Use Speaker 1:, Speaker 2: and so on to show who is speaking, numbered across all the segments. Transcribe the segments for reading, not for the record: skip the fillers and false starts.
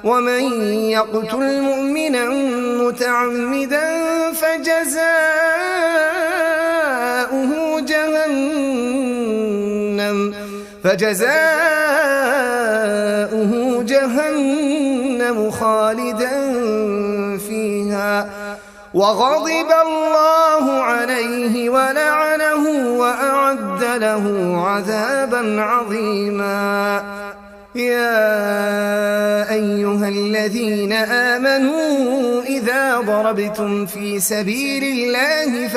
Speaker 1: ومن يقتل مؤمنا متعمدا فجزاؤه جهنم خالدا فيها وغضب الله عليه ولعنه وأعد له عذابا عظيما. يا أيها الذين آمنوا إذا ضربتم في سبيل الله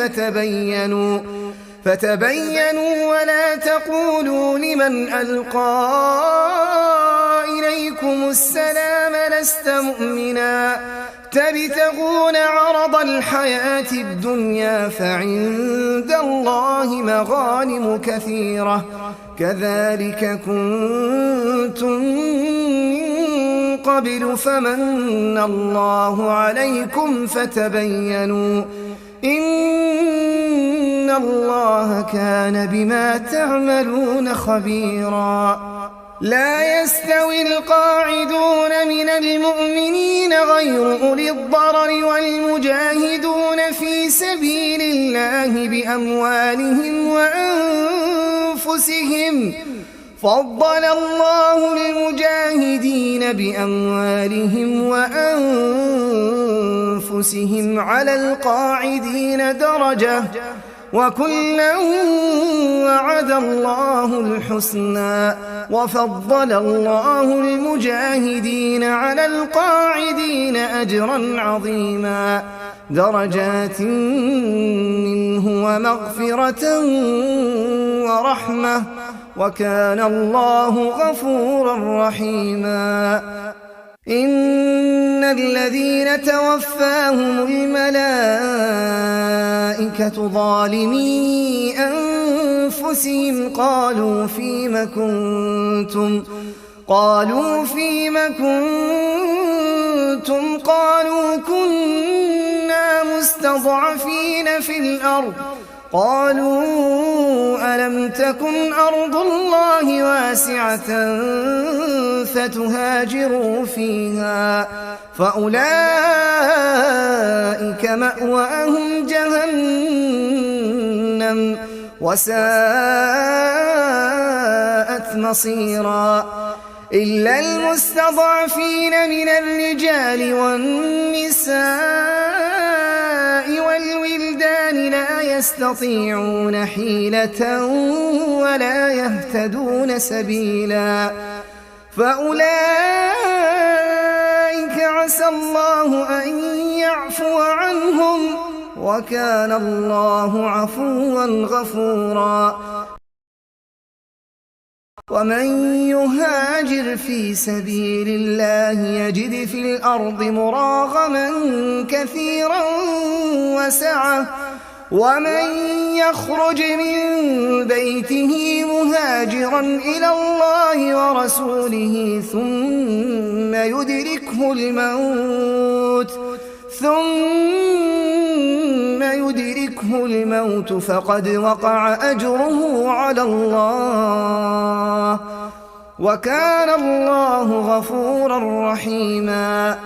Speaker 1: فتبينوا ولا تقولوا لمن ألقى إليكم السلام لست مؤمنا تبتغون عرض الحياة الدنيا فعند الله مغانم كثيرة كذلك كنتم من قبل فمن الله عليكم فتبينوا إن الله كان بما تعملون خبيرا. لا يستوي القاعدون من المؤمنين غير أولي الضرر والمجاهدون في سبيل الله بأموالهم وأنفسهم فضل الله المجاهدين بأموالهم وأنفسهم على القاعدين درجة وكلا وعد الله الحسنى وفضل الله المجاهدين على القاعدين أجرا عظيما درجات منه ومغفرة ورحمة وكان الله غفورا رحيما. إن الذين توفاهم الملائكة ظالمي أنفسهم قالوا فيم كنتم قالوا كنا مستضعفين في الأرض قالوا ألم تكن أرض الله واسعة فتهاجروا فيها فأولئك مأواهم جهنم وساءت مصيرا إلا المستضعفين من الرجال والنساء والولدان لا يستطيعون حيلة ولا يهتدون سبيلا فأولئك عسى الله أن يعفو عنهم وكان الله عفوا غفورا. ومن يهاجر في سبيل الله يجد في الأرض مراغما كثيرا وسعة ومن يخرج من بيته مهاجرا إلى الله ورسوله ثم يدركه الموت فقد وقع أجره على الله وكان الله غفورا رحيما.